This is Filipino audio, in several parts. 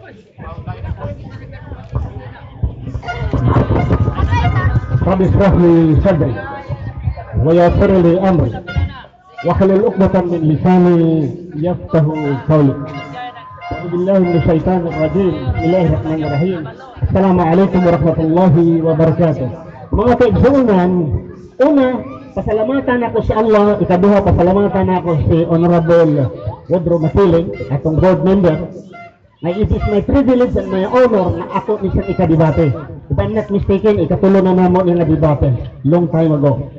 رب اشرح لي صدري ويسر لي امري واحلل عقدة من لساني يفقه قولي. أعوذ بالله من الشيطان الرجيم. بسم الله الرحمن الرحيم. السلام عليكم warahmatullahi wabarakatuh. Mga kaigsunan, una, pasalamatan ako sa Allah. Ikaduha, pasalamatan ako si Honorable Woodrow Masiling, atong board member. Na it is my privilege and my honor na ako isang ikadibate. If I'm not mistaken, ikatulo na namo yung debate long time ago.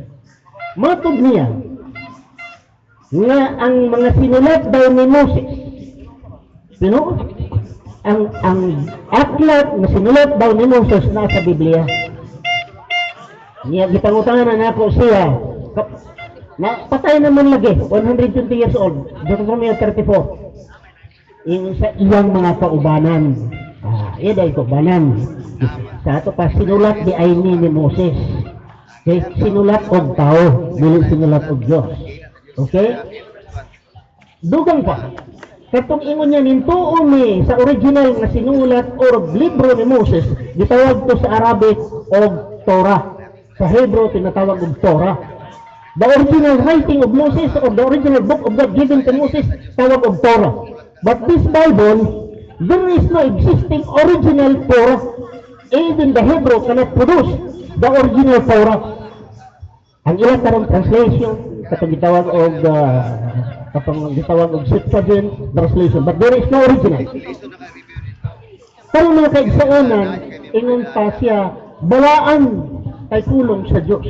Matod niya nga ang mga sinulat daw ni Moses, ang aklat na sinulat daw ni Moses na sa Biblia. Niya gipangutangan na ako siya. Na patay naman lagi, 120 years old, Deuteronomy 34. Yung sa iyang mga kaubanan. Iday kaubanan. Sa ato pa sinulat di ay ni Moses. Okay? Sinulat og tao, dili sinulat og Dios. Okay? Dugang pa. Katong ingon niya nintuon ni sa original nga sinulat or libro ni Moses, gitawag to sa Arabic og Torah. Sa Hebrew tinatawag og Torah. The original writing of Moses or the original book of God given to Moses tawag og Torah. But this Bible, there is no existing original Torah. Even the Hebrew cannot produce the original Torah. Ang ilang karong translation, katong gitawag og Septuagint translation, but there is no original. Pero mga kaigsuonan, ingon pa siya, balaan kay tulong sa Diyos.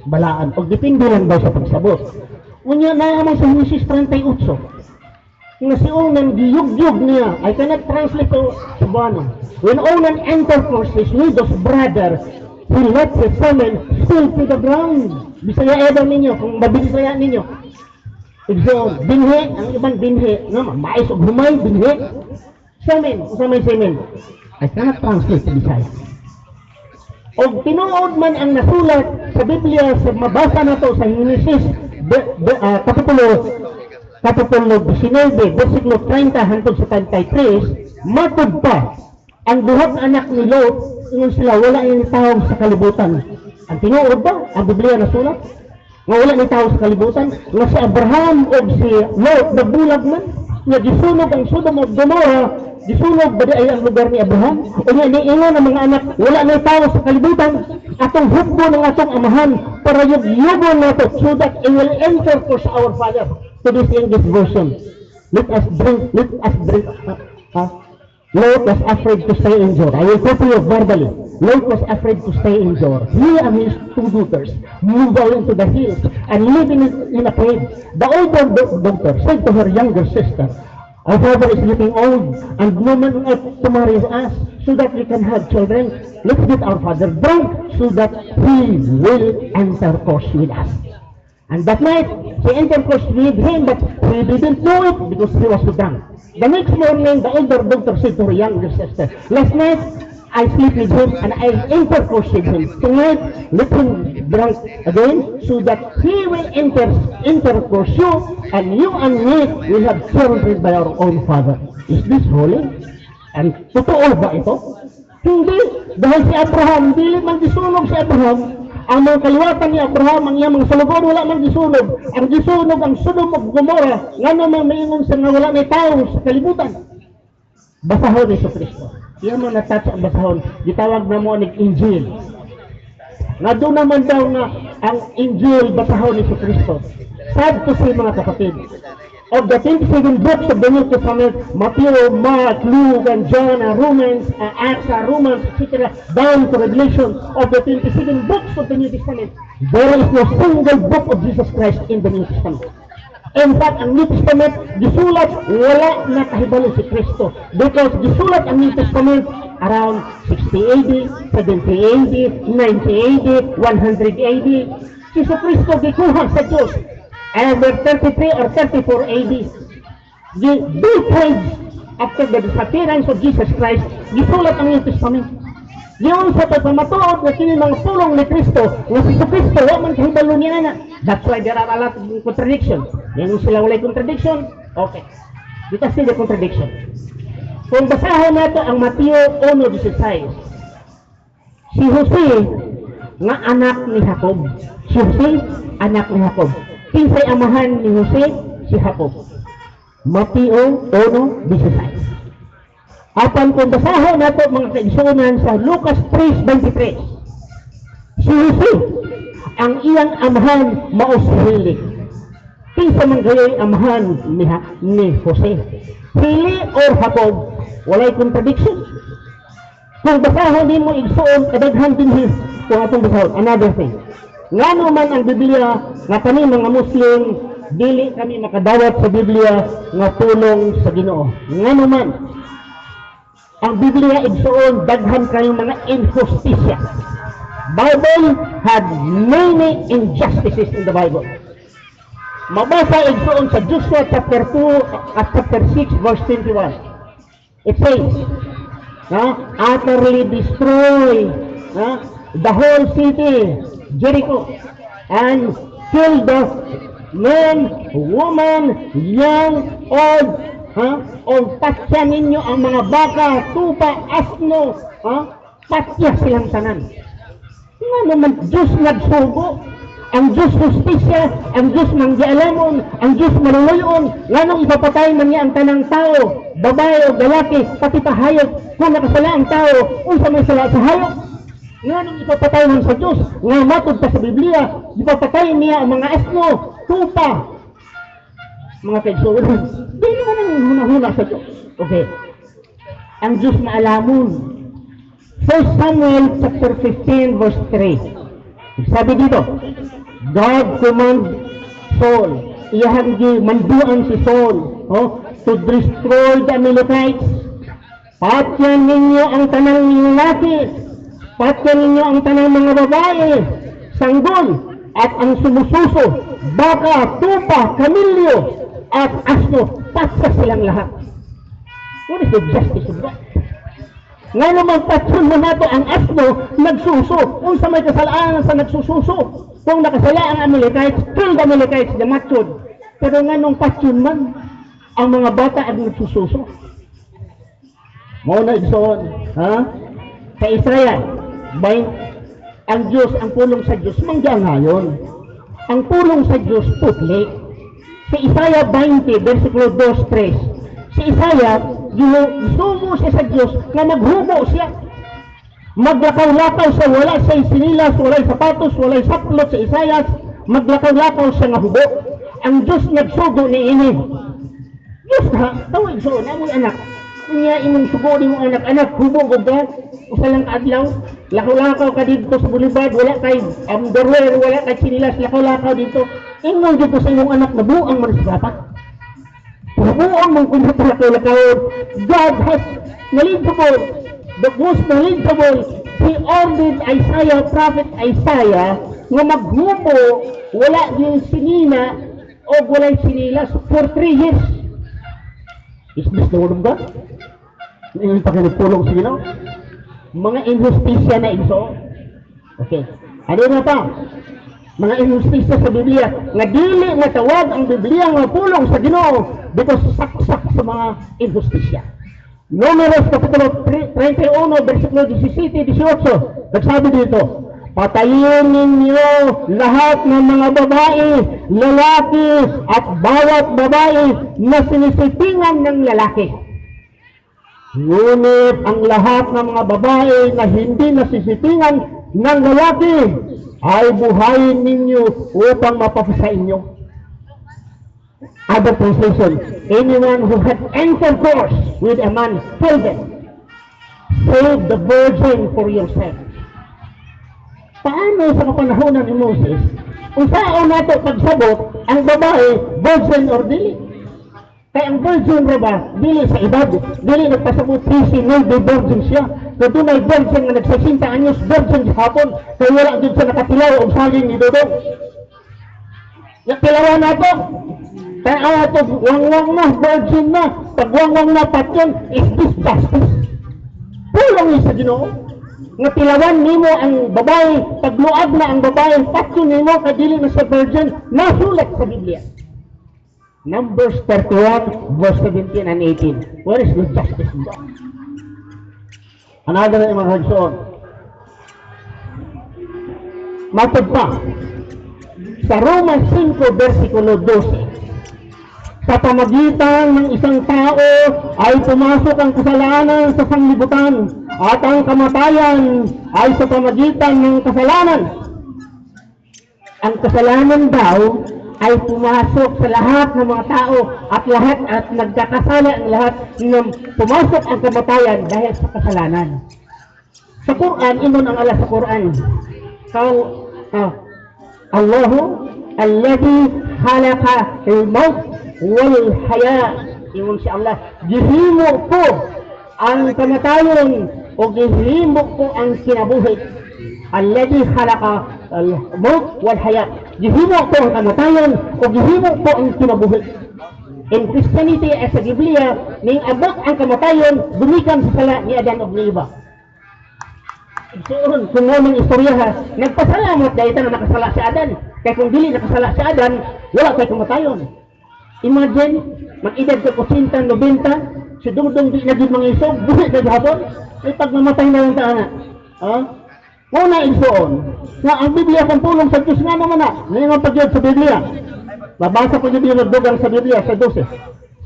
Balaan. O depende lang daw sa pagsabot. Unya na naman sa Genesis 38. Nga si Onan giyug-yug niya, I cannot translate to Cebuano. When Onan entered his widow's brother, he let his semen spill to the ground. Bisaya edaw ninyo, kung mabisaya ninyo. Igsoon, binhi, ang ibang binhi, no, mais o humay, binhi. Semen, usamay semen. I cannot translate to Bisaya. O tinuod man ang nasulat sa Biblia, sa mabasa na to sa Genesis, Kapitulo 19, versikulo 30 hangtod sa 33, matod pa ang duhang anak ni Lot, ingon sila wala yung tao sa kalibutan. Ang tinuod ba? Ang Biblia nasulat? Nga wala yung tao sa kalibutan? Nga si Abraham o si Lot nagbulag man? Nga gisunog ang Sodom at Gomorrah, gisunog ba ay ang lugar ni Abraham? O nga niingon ang mga anak, wala yung tao sa kalibutan? Atong hukbo ng atong amahan para yugyugon nato so that it will enter for our Father. To this English version, let us drink. Lot was afraid to stay in Jor. I will copy it verbally. Lot was afraid to stay in Jor. He and his two daughters moved out into the hills and lived in a cave. The older daughter said to her younger sister, "Our father is getting old and no man to marry us so that we can have children. Let's get our father drunk so that he will enter course with us." And that night, she intercourse with him, but he didn't know it because he was too drunk. The next morning, the older daughter said to her younger sister, "Last night, I sleep with him and I intercourse with him. Tonight, let him drunk again so that he will intercourse you and me will have children by our own father." Is this holy? And totoo ba ito? Hindi. Dahil si Abraham, dili man disunog si Abraham. Ang mga kaliwatan ni Abraham, ang iyang mga salugon, wala man gisunog. Ang gisunog, ang Sodom of Gomorrah, nga naman maingon sa nga wala may tao sa kalibutan. Basahon ni Kristo. Iyan man natouch ang basahon. Gitawag na mo ang Injil. Nga doon naman daw na ang Injil, basahon ni Kristo. Sad to say mga kapatid. Of the 27 books of the New Testament, Matthew, Mark, Luke, and John, and Romans, Acts, Romans, etc., down to Revelation, of the 27 books of the New Testament, there is no single book of Jesus Christ in the New Testament. In fact, ang New Testament, gisulat, wala na kahibalo si Kristo. Because gisulat ang New Testament around 60 AD, 70 AD, 90 AD, 100 AD. Si Kristo gikuha sa Diyos. Either 33 or 34 AD. The decades after the disappearance of Jesus Christ, gisulat ang New Testament. Yun sa pagpamatuod na kini mga pulong ni Kristo, na si Kristo, waman kahibalo niya na. That's why there are a lot of contradictions. Yan sila walay contradiction. Okay. Let us see the contradiction. Kung basahan nato ang Mateo 1:16, si Jose nga anak ni Jacob. Si Jose, anak ni Jacob. Kinsay amahan ni Jose? Si Jacob. Mateo 1:16. Apan kung basahan nato mga kaigsunan sa Lucas 3:23, si Jose, ang iyang amahan mao si Heli. Kinsa man gayoy amahan ni Jose? Heli or Jacob? Walay contradiction. Kung basahan din mo igsuon, kadaghan din kung atong basahon. Another thing. Ngano man ang Biblia, nga kami mga Muslim, dili kami makadawat sa Biblia nga tulong sa Ginoo. Ngano man, ang Biblia igsuon, daghan kayong mga injustisya. Bible had many injustices in the Bible. Mabasa igsuon sa Joshua chapter 2 at chapter 6 verse 21. It says, utterly destroy the whole city, Jericho, and kill the men, woman, young, old, o patya ninyo ang mga baka, tupa, asno, patya silang tanan. Nga naman, Diyos nagsugo, ang Diyos justisya, ang Diyos manggialamon, ang Diyos maluluyon, nga nung ipapatay man niya ang tanang tao, babae o lalaki, pati pahayag, kung nakasala ang tao, unsa may sala sa hayop. Nga nung ipapatay man sa Diyos, nga matod pa sa Biblia, ipapatay niya ang mga asno, tupa, mga kaigsunan. Di naman ang hunahuna sa Diyos. Okay. Ang Diyos maalamon. 1 Samuel chapter 15 verse 3. Sabi dito, God command Saul, iyahang manduan si Saul, to destroy the Amalekites. Patyan ninyo ang tanang lalaki, patyan ninyo ang tanang mga babae, sanggol, at ang sumususo, baka, tupa, kamilyo, at asno, patsa silang lahat. What is the justice of that? Nga naman patsun mo nato ang asno, nagsuso. Kung sa may kasalaan sa nagsususo, kung nakasala ang Amalekites, kill the Amalekites, the matchod. Pero nga nung patsun man, ang mga bata ay nagsususo. Mauna igsoon, sa Israel, ang Diyos, ang pulong sa Diyos, mangga ngayon. Ang pulong sa Diyos, putli. Sa Isaiah 20, versikulo 2-3, si Isaiah, sumo siya sa Diyos na maghubo siya. Maglakaw-lakaw siya, wala siya sinilas, wala sapatos, wala saplot sa Isaiah, maglakaw-lakaw siya nga hubo. Ang Diyos nagsugo ni ini. Diyos ha, tawag so, namoy anak. Kanya imong sugo ni mong anak-anak, hubo ko ba? Usalang kaadlaw, lakaw-lakaw ka dito sa boulevard, wala kay underwear, wala kay sinilas, lakaw-lakaw dito. Ingong dito sa imong anak, nabuang man sa dapat. Nabuang mong kung lakaw-lakaw. God has knowledgeable, the most knowledgeable. He ordered Isaiah, prophet Isaiah, nga maghubo, wala yung sinina, o wala yung sinilas for 3 years. Is this the word of God? Yung pagkakipulong sige no? Mga injustisya na igso. Okay. Ano na pa? Mga injustisya sa Biblia. Nga dili nga tawag ang Biblia nga pulong sa Ginoo because saksak sa mga injustisya. Números kapitulo 31, versikulo 17-18. Nagsabi dito, patayin ninyo lahat ng mga babae, lalaki, at bawat babae na sinisipingan ng lalaki. Ngunit ang lahat ng mga babae na hindi nasisipingan ng lalaki ay buhayin ninyo upang mapapasa inyo. Other translation, anyone who had intercourse with a man, kill them. Save the virgin for yourself. Paano sa kapanahonan ni Moses, kung saan nato pagsabot ang babae, virgin or dili? Kaya ang virgin ra ba, dili sa edad, dili nagpasabot si Navy virgin siya. Kung tunay virgin nga nagsasinta anyos, virgin sa hapon, kaya wala dun sa nakatilaw o saging ni Dodong. Nakilawan nato, kaya ito, wangwang na, virgin na, pag wangwang na patyon, is this justice? Pulong niya sa Ginoo. Nga tilawan nimo ang babae, pagluag na ang babae, patyon nimo, kadili na sa virgin, nasulat sa Biblia. Numbers 31, verse 17 and 18. Where is the justice in that? Another emergency. Matod pa, sa Roma 5, versikulo 12, sa pamagitan ng isang tao ay pumasok ang kasalanan sa sanglibutan at ang kamatayan ay sa pamagitan ng kasalanan. Ang kasalanan daw ay pumasok sa lahat ng mga tao at nagkakasala ang lahat ng pumasok ang kamatayan dahil sa kasalanan. Sa Quran, inon ang Allah sa Quran. Allahu alladhi khalaqa al-maut wal haya. Ingon si Allah, gihimo ko ang kamatayon o gihimo ko ang kinabuhi. Alladhi khalaqa al-maut wal haya. Gihimo ko ang kamatayon o gihimo ko ang kinabuhi. In Christianity, as sa Biblia, ning abot ang kamatayon, gumikan sa sala ni Adan o ni Eva. Kung namang istorya ha, nagpasalamat dahil na nakasala si Adan. Kaya kung dili nakasala si Adan, wala kay kamatayon. Imagine, mag-edad ka 80, 90, si Dungdung di naging mga isog, buhi na gahapon, ay pag namatay na lang taana. Una igsoon, na ang Biblia kung pulong sa Diyos nga naman na, ngayon pag-yod sa Biblia. Babasa ko yung binagdugang sa Biblia, sa 12.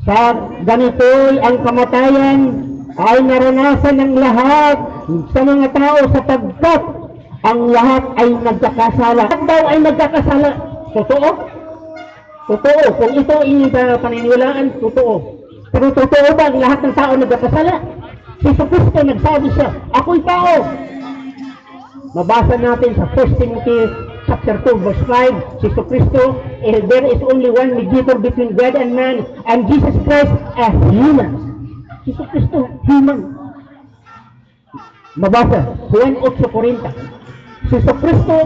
Sa ganito'y ang kamatayan ay naranasan ng lahat sa mga tao sapagkat ang lahat ay nagkakasala. Lahat daw ay nagkakasala. Totoo? Totoo. Kung ito inyong paniniwalaan, totoo. Pero totoo ba ang lahat ng tao nagkakasala? Si Kristo nagsabi siya, ako'y tao. Mabasa natin sa 1 Timothy chapter 2 verse 5, si Kristo, there is only one mediator between God and man, and Jesus Christ as human. Si Kristo, human. Mabasa, Juan 8:40. Si Kristo,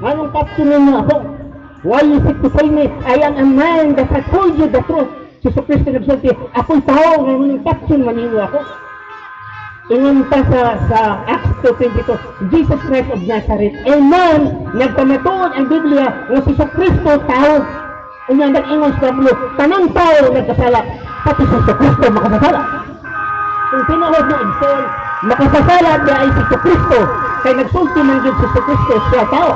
anong kapsunin niyo ako? Why you seek to say me? I am a man that has told you the truth. Si Kristo nagsulti, ako'y tao, anong kapsun manino ako? Ingon pa sa Acts 2:22, Jesus Christ of Nazareth, a man, nagpamatuod ang Biblia, na si Kristo tao. Unya nag-ingon sa Pablo, tanang tao nagkasala, pati si Kristo makasasala. Kung tinuod mo igsoon, makasasala niya ay si Kristo, kaya nagsulti man yun si Kristo siya tao.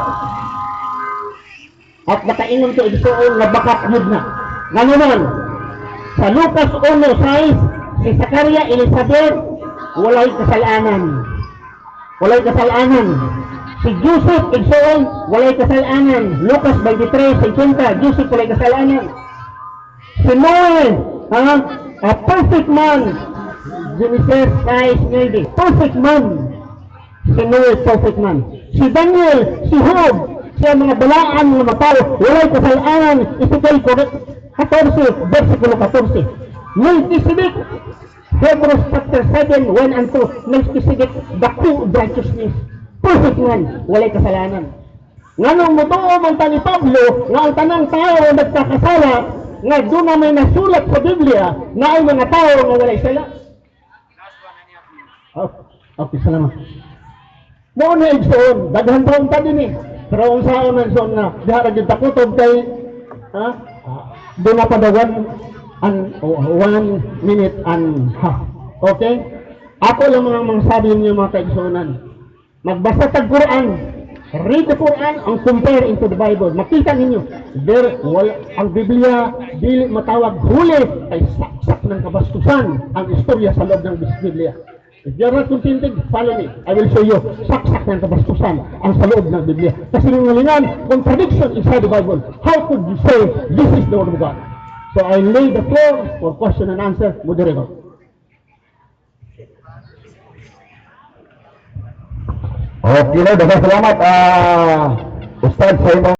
At nakaingon ko igsoon na bakat yun na. Nga naman, sa Lucas 1:6, si Zakaria, Elizabeth, walay kasalanan. Walay kasalanan. Si Joseph, igsoon, walay kasalanan. Lucas 23:50, Joseph walay kasalanan. Si Noel, a perfect man. Genesis 5:9, perfect man. Si Noel, perfect man. Si Daniel, si Job, siya mga balaan, mga matao, walay kasalanan. Ezekiel 14, versikulo 14. Melchizedek, Hebrews chapter 7, 1 and 2, Melchizedek, the true righteousness. Perfect man, walay kasalanan. Nganong mutuo man ni Pablo, nga ang tanang tao nagkakasala, nga doon na may nasulat sa Biblia, na ay mga tao nga walay sala. Okay, salamat. Noon na igsoon, daghan taon pa din eh. Pero kung saan na igsoon na, diharag yung takutob kay, doon na padawan, 1 minute and half. Okay? Ako lang mga sabi niyo mga kaigsunan. Magbasa sa Quran. Read the Quran and compare into the Bible. Makita ninyo. Ang Biblia, dili matawag huli ay saksak ng kabastusan ang istorya sa loob ng Biblia. If you're not contented, follow me. I will show you saksak ng kabastusan ang sa loob ng Biblia. Kasi ngalingan, contradiction inside the Bible. How could you say this is the Word of God? So I lay the floor for question and answer. Moderator. Okay na, daghang salamat. Ustad sa imong